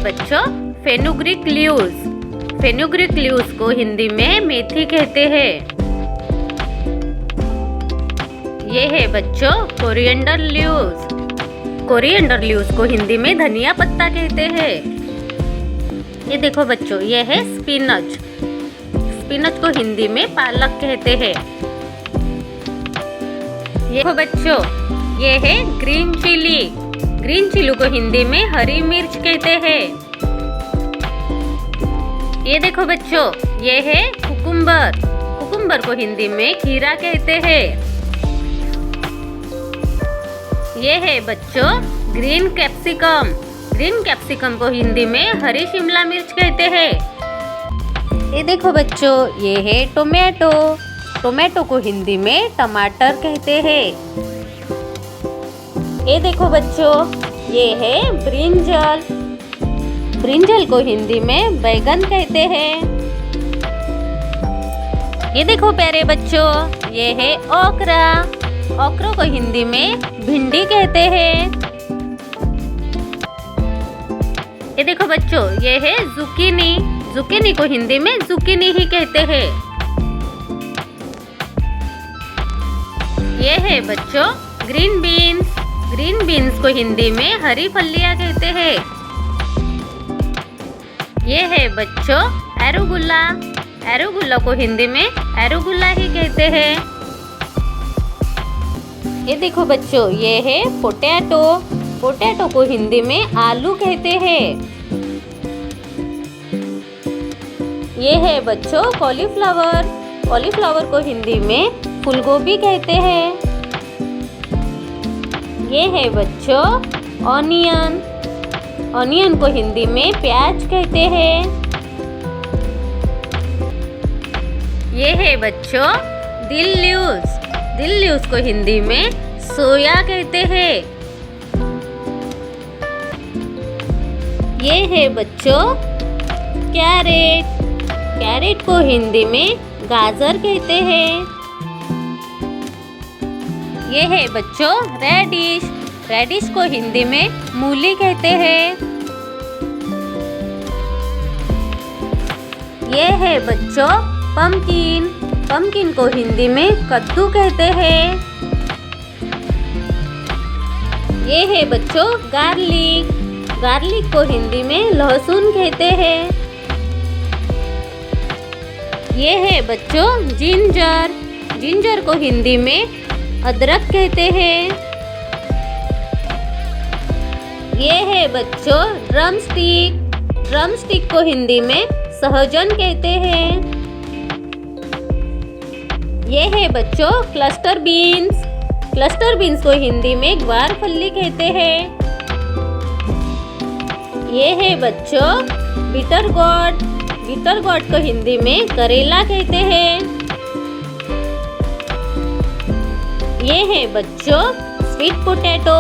बच्चों fenugreek leaves. Fenugreek leaves को हिंदी में मेथी कहते हैं। ये है बच्चों कोरिएंडर लीव्स। कोरिएंडर लीव्स को हिंदी में धनिया पत्ता कहते हैं। ये देखो बच्चों, ये है स्पिनच। स्पिनच को हिंदी में पालक कहते हैं। ये देखो बच्चों, ये है ग्रीन चिली। ग्रीन चिली को हिंदी में हरी मिर्च कहते हैं। ये देखो बच्चों, ये है कुकुम्बर। कुकुम्बर को हिंदी में खीरा कहते हैं। ये है बच्चों ग्रीन कैप्सिकम। ग्रीन कैप्सिकम को हिंदी में हरी शिमला मिर्च कहते हैं। ये देखो बच्चों, ये है टोमेटो। टोमेटो को हिंदी में टमाटर कहते हैं। ये देखो बच्चों, ये है ब्रिंजल। ब्रिंजल को हिंदी में बैगन कहते हैं। ये देखो प्यारे बच्चों, ये है ओकरा। ओकरा को हिंदी में भिंडी कहते हैं। ये देखो बच्चों, ये है जुकीनी। जुकीनी को हिंदी में जुकीनी ही कहते हैं। ये है बच्चों ग्रीन बीन्स। ग्रीन बीन्स को हिंदी में हरी फलियां कहते हैं। ये है बच्चों एरुगुला। एरुगुला को हिंदी में एरुगुला ही कहते हैं। ये देखो बच्चों, ये है पोटैटो। पोटैटो को हिंदी में आलू कहते हैं। ये है बच्चों कॉलीफ्लावर। कॉलीफ्लावर को हिंदी में फूलगोभी कहते हैं। ये है बच्चों ऑनियन। ऑनियन को हिंदी में प्याज कहते हैं। ये है बच्चों दिल लीव्स। दिल लीव्स को हिंदी में सोया कहते हैं। ये है बच्चों कैरेट। कैरेट को हिंदी में गाजर कहते हैं। ये है बच्चों रेडिश। रेडिश को हिंदी में मूली कहते हैं। ये है बच्चों पम्पकिन। पम्पकिन को हिंदी में कद्दू कहते हैं। ये है बच्चों गार्लिक। गार्लिक को हिंदी में लहसुन कहते हैं। ये है बच्चों जिंजर। जिंजर को हिंदी में अदरक कहते हैं। ये है बच्चों ड्रम स्टिक। ड्रम स्टिक को हिंदी में सहजन कहते हैं। ये है बच्चों क्लस्टर बीन्स। क्लस्टर बीन्स को हिंदी में ग्वारफली कहते हैं। ये है बच्चों बिटर गॉड। बिटर गॉड को हिंदी में करेला कहते हैं। ये है बच्चों स्वीट पोटैटो।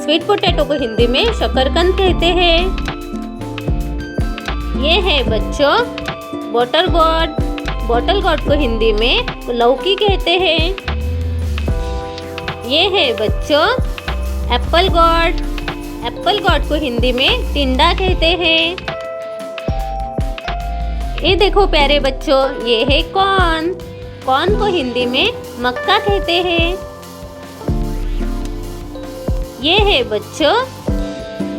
स्वीट पोटैटो को हिंदी में शकरकंद कहते हैं। ये है बच्चों बॉटल गॉड। बॉटल गॉड को हिंदी में लौकी कहते हैं। ये है बच्चों एप्पल गॉड। एप्पल गॉड को हिंदी में टिंडा कहते हैं। ये देखो प्यारे बच्चों, ये है कॉर्न। कॉर्न को हिंदी में मक्का कहते हैं। ये है बच्चों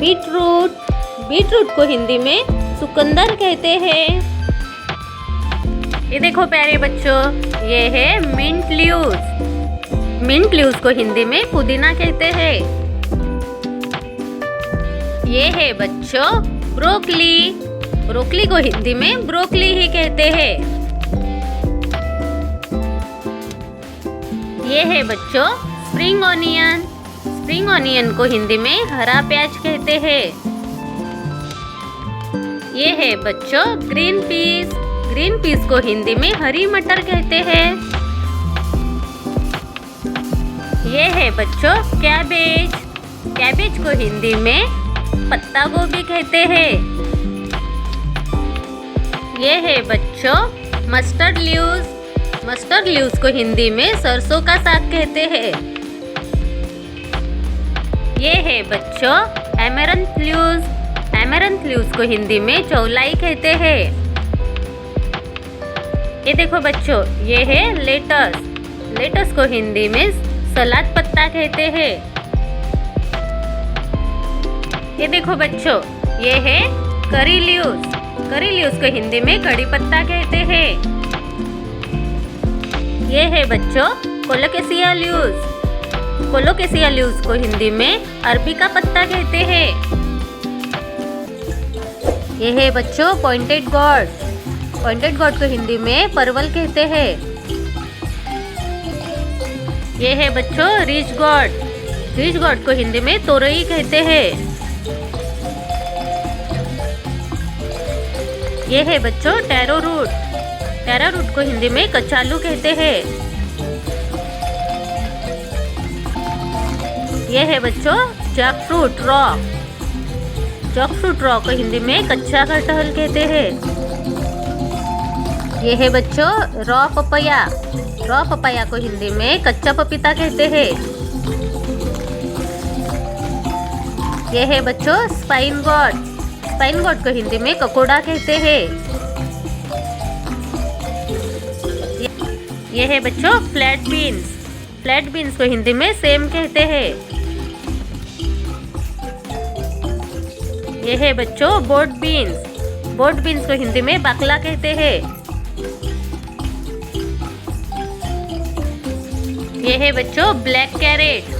बीटरूट। बीटरूट को हिंदी में चुकंदर कहते हैं। ये देखो प्यारे बच्चों, ये है मिंट लीव्स। मिंट लीव्स को हिंदी में पुदीना कहते हैं। ये है बच्चों ब्रोकली। ब्रोकली को हिंदी में ब्रोकली ही कहते हैं। ये है बच्चों स्प्रिंग ऑनियन। स्प्रिंग ऑनियन को हिंदी में हरा प्याज कहते हैं। ये है बच्चों ग्रीन पीस। ग्रीन पीस को हिंदी में हरी मटर कहते हैं। ये है बच्चों कैबेज। कैबेज को हिंदी में पत्ता गोभी कहते हैं। ये है बच्चों मस्टर्ड लीव्स। मस्टर्ड लीव्स को हिंदी में सरसों का साग कहते हैं। ये है बच्चों एमेरंथ लीव्स। लीव्स को हिंदी में चौलाई कहते हैं। ये देखो बच्चों, ये है लेटस। लेटस को हिंदी में सलाद पत्ता कहते हैं। ये देखो बच्चों, ये है करी लीव्स। करी लीव्स को हिंदी में कड़ी पत्ता कहते हैं। ये है बच्चों कोलोकेशिया लीव्स। कोलोकेशिया लीव्स को हिंदी में अरबी का पत्ता कहते हैं। ये है बच्चों पॉइंटेड गॉर्ड। पॉइंटेड गॉर्ड को हिंदी में परवल कहते हैं। ये है बच्चों रिच गॉर्ड। रिच गॉर्ड को हिंदी में तोरई कहते हैं। ये है बच्चों टैरो रूट। टैरो रूट को हिंदी में कचालू कहते हैं। ये है बच्चों जैकफ्रूट रॉ। जैकफ्रूट रॉ को हिंदी में कच्चा कटहल कहते हैं। ये है बच्चों रॉ पपैया। रॉ पपैया को हिंदी में कच्चा पपीता कहते हैं। ये है बच्चों स्पाइन गॉड। स्पाइन गॉड को हिंदी में ककोड़ा कहते हैं। ये है बच्चों फ्लैट बीन्स। फ्लैट बीन्स को हिंदी में सेम कहते हैं। ये है बच्चों बोर्ड बीन्स। बोर्ड बीन्स को हिंदी में बाकला कहते हैं। ये है बच्चों ब्लैक कैरेट।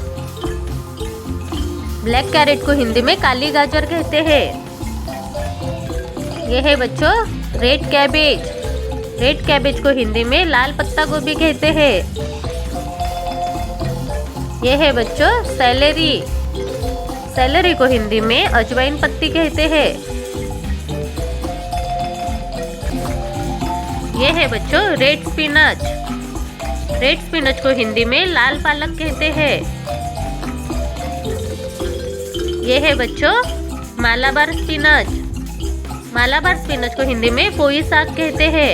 ब्लैक कैरेट को हिंदी में काली गाजर कहते हैं। ये है बच्चों रेड कैबेज। रेड कैबेज को हिंदी में लाल पत्ता गोभी कहते हैं। ये है बच्चों सैलरी। सैलरी को हिंदी में अजवाइन पत्ती कहते हैं। ये है बच्चों रेड स्पिनच। रेड स्पिनच को हिंदी में लाल पालक कहते हैं। ये है बच्चों मालाबार स्पिनच। मालाबार स्पिनच को हिंदी में पोई साग कहते हैं।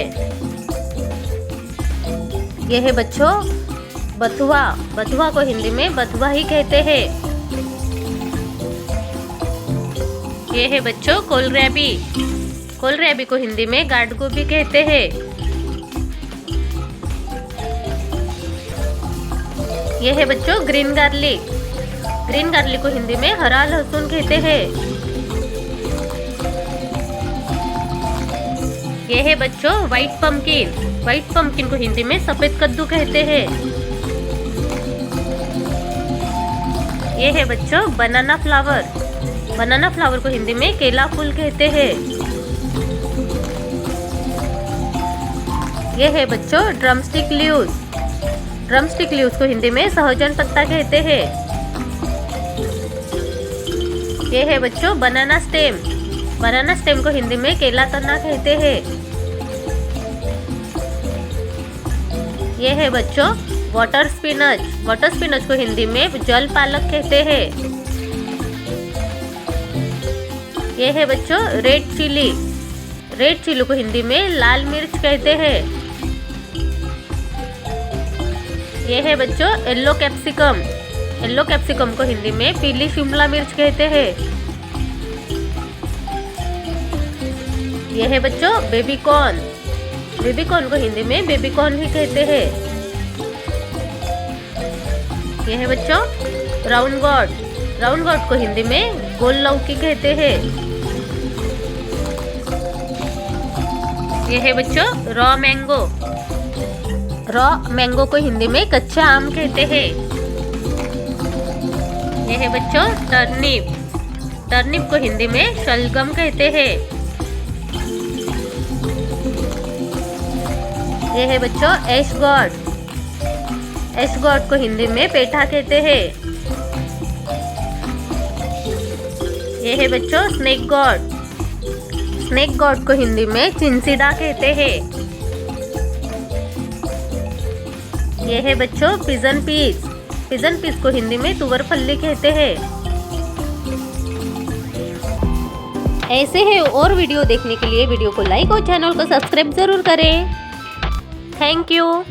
ये है बच्चों बथुआ। बथुआ को हिंदी में बथुआ ही कहते हैं। ये है बच्चों कोलरैबी। कोलरैबी को हिंदी में गाढ़ गोभी कहते हैं। ये है बच्चों ग्रीन गार्लिक। ग्रीन गार्लिक को हिंदी में हरा लहसुन कहते हैं। ये है बच्चों व्हाइट पंपकिन। व्हाइट पंपकिन को हिंदी में सफेद कद्दू कहते हैं। ये है बच्चों बनाना फ्लावर। बनाना फ्लावर को हिंदी में केला फूल कहते हैं। ये है बच्चों ड्रमस्टिक लीव्स। ड्रमस्टिक लीव्स को हिंदी में सहजन पत्ता कहते हैं। ये है बच्चों बनाना स्टेम। बनाना स्टेम को हिंदी में केला तना कहते हैं। ये है बच्चों वाटर स्पिनच। वाटर स्पिनच को हिंदी में जल पालक कहते हैं। ये है बच्चों रेड चिली। रेड चिली को हिंदी में लाल मिर्च कहते हैं। ये है बच्चों येलो कैप्सिकम। येलो कैप्सिकम को हिंदी में पीली शिमला मिर्च कहते हैं। ये है बच्चों बेबी कॉर्न। बेबी कॉर्न को हिंदी में बेबी कॉर्न ही कहते हैं। ये है बच्चों राउंड गॉड। राउंड गॉड को हिंदी में गोल लौकी कहते हैं। ये है बच्चों रॉ मैंगो। रॉ मैंगो को हिंदी में कच्चा आम कहते हैं। ये है बच्चों टर्निप। टर्निप को हिंदी में शलगम कहते हैं। ये है बच्चों एश गॉड। एश गॉड को हिंदी में पेठा कहते हैं। ये है बच्चों स्नेक गॉड। स्नेक गॉड को हिंदी में चिंसिडा कहते हैं। ये है बच्चों पिजन पीस। पिजन पीस को हिंदी में तुवर फल्ली कहते हैं। ऐसे है और वीडियो देखने के लिए वीडियो को लाइक और चैनल को सब्सक्राइब जरूर करें। Thank you.